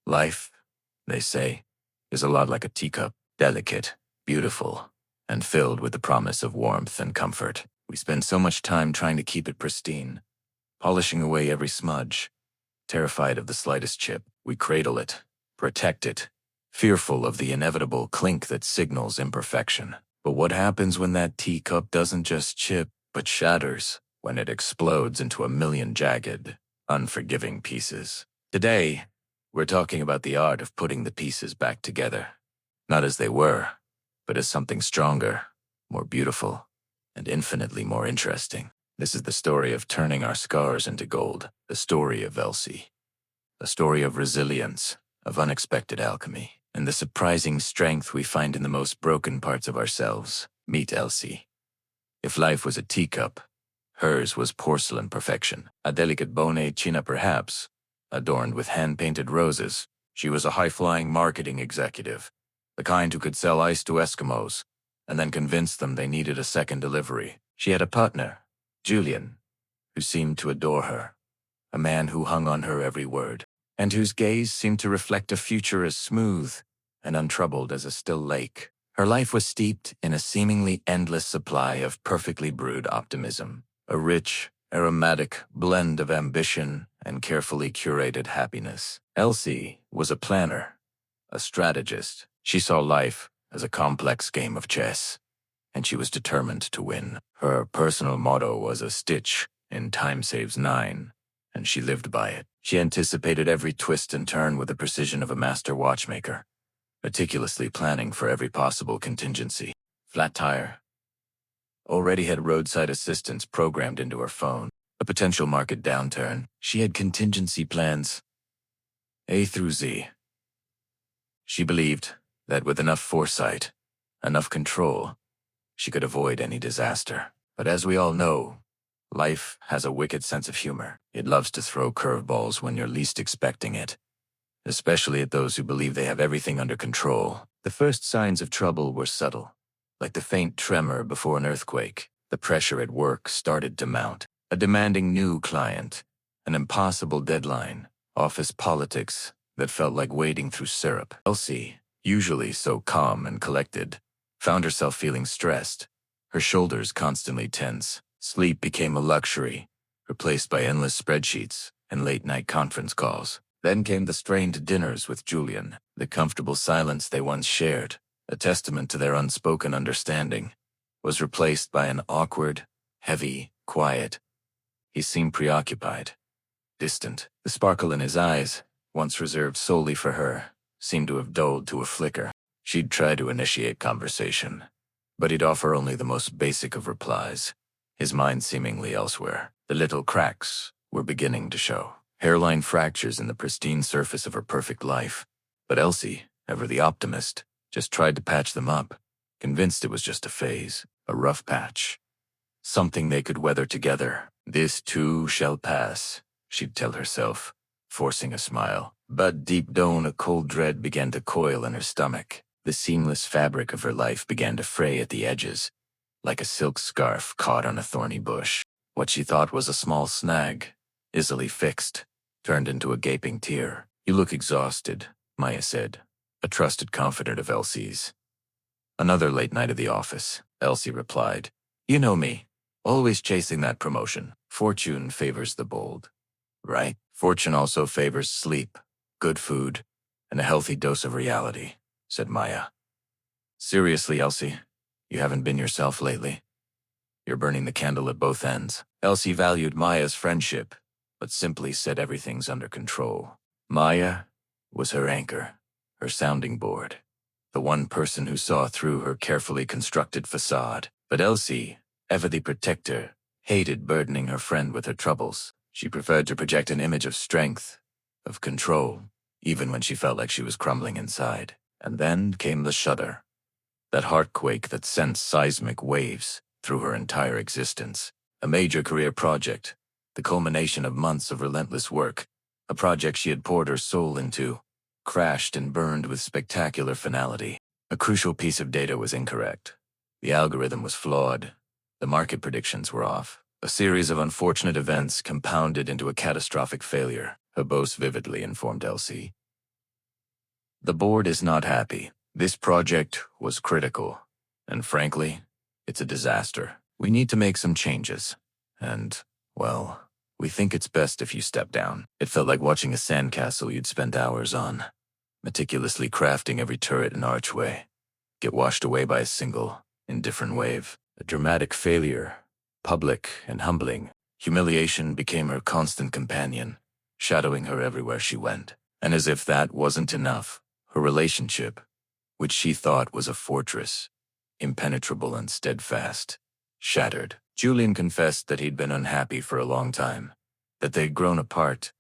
Life, they say, is a lot like a teacup, delicate, beautiful, and filled with the promise of warmth and comfort. We spend so much time trying to keep it pristine, polishing away every smudge. Terrified of the slightest chip, we cradle it, protect it, fearful of the inevitable clink that signals imperfection. But what happens when that teacup doesn't just chip, but shatters, when it explodes into a million jagged, unforgiving pieces? Today, we're talking about the art of putting the pieces back together. Not as they were, but as something stronger, more beautiful, and infinitely more interesting. This is the story of turning our scars into gold, the story of Elsie. A story of resilience, of unexpected alchemy, and the surprising strength we find in the most broken parts of ourselves. Meet Elsie. If life was a teacup, hers was porcelain perfection. A delicate bone china perhaps, adorned with hand-painted roses. She was a high-flying marketing executive, the kind who could sell ice to Eskimos, and then convince them they needed a second delivery. She had a partner, Julian, who seemed to adore her, a man who hung on her every word, and whose gaze seemed to reflect a future as smooth and untroubled as a still lake. Her life was steeped in a seemingly endless supply of perfectly brewed optimism, a rich, aromatic blend of ambition and carefully curated happiness. Elsie was a planner, a strategist. She saw life as a complex game of chess, and she was determined to win. Her personal motto was a stitch in time saves 9, and she lived by it. She anticipated every twist and turn with the precision of a master watchmaker, meticulously planning for every possible contingency. Flat tire. Already had roadside assistance programmed into her phone. A potential market downturn. She had contingency plans, A through Z. She believed that with enough foresight, enough control, she could avoid any disaster. But as we all know, life has a wicked sense of humor. It loves to throw curveballs when you're least expecting it, especially at those who believe they have everything under control. The first signs of trouble were subtle, like the faint tremor before an earthquake. The pressure at work started to mount. A demanding new client, an impossible deadline, office politics that felt like wading through syrup. Elsie, usually so calm and collected, found herself feeling stressed, her shoulders constantly tense. Sleep became a luxury, replaced by endless spreadsheets and late-night conference calls. Then came the strained dinners with Julian. The comfortable silence they once shared, a testament to their unspoken understanding, was replaced by an awkward, heavy quiet. He seemed preoccupied, distant. The sparkle in his eyes, once reserved solely for her, seemed to have dulled to a flicker. She'd try to initiate conversation, but he'd offer only the most basic of replies, his mind seemingly elsewhere. The little cracks were beginning to show, hairline fractures in the pristine surface of her perfect life. But Elsie, ever the optimist, just tried to patch them up, convinced it was just a phase, a rough patch, something they could weather together. This too shall pass, she'd tell herself, forcing a smile. But deep down a cold dread began to coil in her stomach. The seamless fabric of her life began to fray at the edges, like a silk scarf caught on a thorny bush. What she thought was a small snag, easily fixed, turned into a gaping tear. "You look exhausted," Maya said, a trusted confidant of Elsie's. "Another late night at the office," Elsie replied. "You know me, always chasing that promotion. Fortune favors the bold, right? Fortune also favors sleep, good food, and a healthy dose of reality," said Maya. "Seriously, Elsie, you haven't been yourself lately. You're burning the candle at both ends." Elsie valued Maya's friendship, but simply said everything's under control. Maya was her anchor, her sounding board, the one person who saw through her carefully constructed facade. But Elsie, ever the protector, hated burdening her friend with her troubles. She preferred to project an image of strength, of control, even when she felt like she was crumbling inside. And then came the shudder, that heartquake that sent seismic waves through her entire existence. A major career project, the culmination of months of relentless work, a project she had poured her soul into, crashed and burned with spectacular finality. A crucial piece of data was incorrect. The algorithm was flawed. The market predictions were off. A series of unfortunate events compounded into a catastrophic failure, her boss vividly informed Elsie. The board is not happy. This project was critical. And frankly, it's a disaster. We need to make some changes. And, well, we think it's best if you step down. It felt like watching a sandcastle you'd spent hours on, meticulously crafting every turret and archway, get washed away by a single, indifferent wave. A dramatic failure, public and humbling. Humiliation became her constant companion, shadowing her everywhere she went. And as if that wasn't enough, her relationship, which she thought was a fortress, impenetrable and steadfast, shattered. Julian confessed that he'd been unhappy for a long time, that they'd grown apart,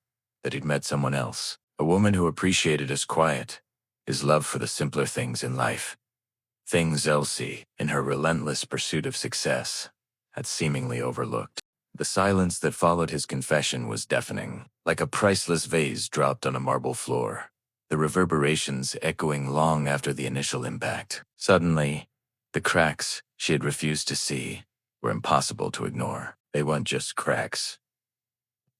that he'd met someone else, a woman who appreciated his quiet, his love for the simpler things in life. Things Elsie, in her relentless pursuit of success, had seemingly overlooked. The silence that followed his confession was deafening, like a priceless vase dropped on a marble floor, the reverberations echoing long after the initial impact. Suddenly, the cracks she had refused to see were impossible to ignore. They weren't just cracks.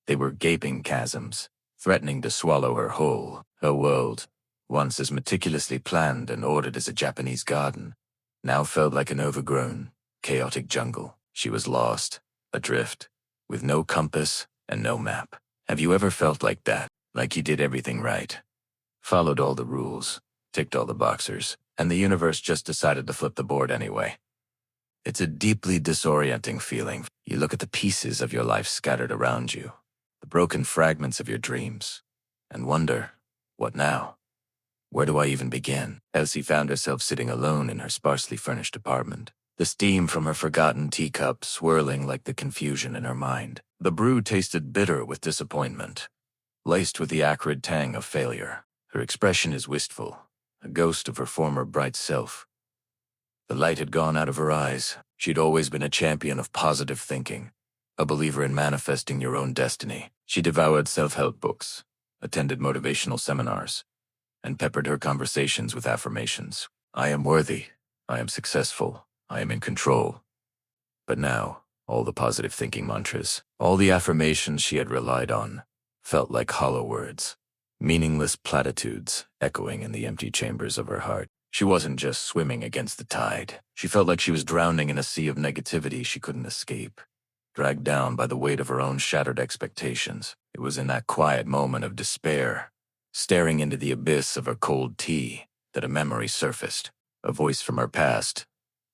They were gaping chasms, threatening to swallow her whole. Her world, once as meticulously planned and ordered as a Japanese garden, now felt like an overgrown, chaotic jungle. She was lost, adrift, with no compass and no map. Have you ever felt like that? Like you did everything right, followed all the rules, ticked all the boxes, and the universe just decided to flip the board anyway? It's a deeply disorienting feeling. You look at the pieces of your life scattered around you, the broken fragments of your dreams, and wonder, what now? Where do I even begin? Elsie found herself sitting alone in her sparsely furnished apartment, the steam from her forgotten teacup swirling like the confusion in her mind. The brew tasted bitter with disappointment, laced with the acrid tang of failure. Her expression is wistful, a ghost of her former bright self. The light had gone out of her eyes. She'd always been a champion of positive thinking, a believer in manifesting your own destiny. She devoured self-help books, attended motivational seminars, and peppered her conversations with affirmations. I am worthy. I am successful. I am in control. But now, all the positive thinking mantras, all the affirmations she had relied on, felt like hollow words, meaningless platitudes echoing in the empty chambers of her heart. She wasn't just swimming against the tide. She felt like she was drowning in a sea of negativity she couldn't escape, dragged down by the weight of her own shattered expectations. It was in that quiet moment of despair, staring into the abyss of her cold tea, that a memory surfaced. A voice from her past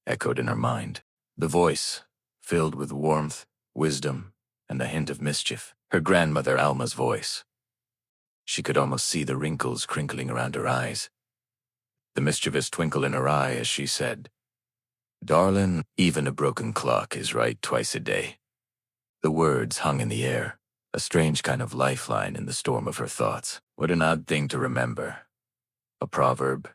echoed in her mind. The voice, filled with warmth, wisdom, and a hint of mischief. Her grandmother Alma's voice. She could almost see the wrinkles crinkling around her eyes, the mischievous twinkle in her eye as she said, "Darlin', even a broken clock is right twice a day." The words hung in the air, a strange kind of lifeline in the storm of her thoughts. What an odd thing to remember. A proverb,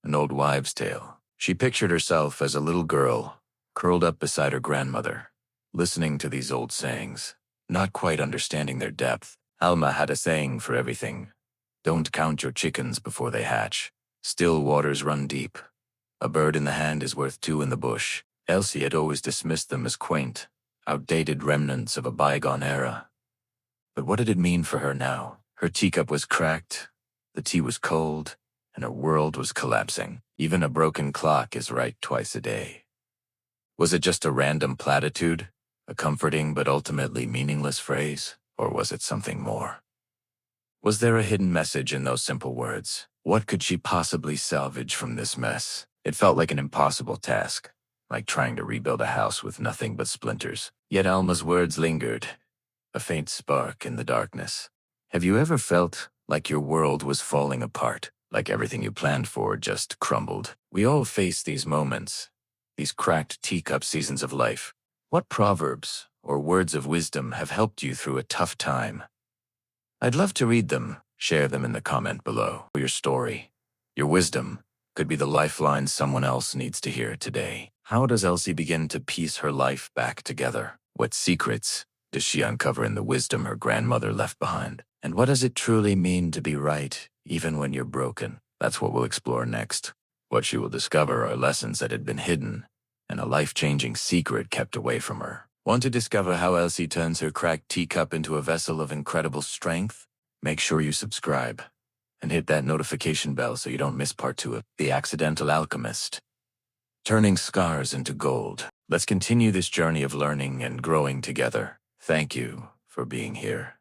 an old wives' tale. She pictured herself as a little girl, curled up beside her grandmother, listening to these old sayings, not quite understanding their depth. Alma had a saying for everything. Don't count your chickens before they hatch. Still waters run deep. A bird in the hand is worth two in the bush. Elsie had always dismissed them as quaint, outdated remnants of a bygone era. But what did it mean for her now? Her teacup was cracked, the tea was cold, and her world was collapsing. Even a broken clock is right twice a day. Was it just a random platitude, a comforting but ultimately meaningless phrase, or was it something more? Was there a hidden message in those simple words? What could she possibly salvage from this mess? It felt like an impossible task, like trying to rebuild a house with nothing but splinters. Yet Alma's words lingered, a faint spark in the darkness. Have you ever felt like your world was falling apart, like everything you planned for just crumbled? We all face these moments, these cracked teacup seasons of life. What proverbs or words of wisdom have helped you through a tough time? I'd love to read them. Share them in the comment below. Your story, your wisdom, could be the lifeline someone else needs to hear today. How does Elsie begin to piece her life back together? What secrets does she uncover in the wisdom her grandmother left behind? And what does it truly mean to be right, even when you're broken? That's what we'll explore next. What she will discover are lessons that had been hidden, and a life-changing secret kept away from her. Want to discover how Elsie turns her cracked teacup into a vessel of incredible strength? Make sure you subscribe and hit that notification bell so you don't miss part 2 of The Accidental Alchemist. Turning scars into gold. Let's continue this journey of learning and growing together. Thank you for being here.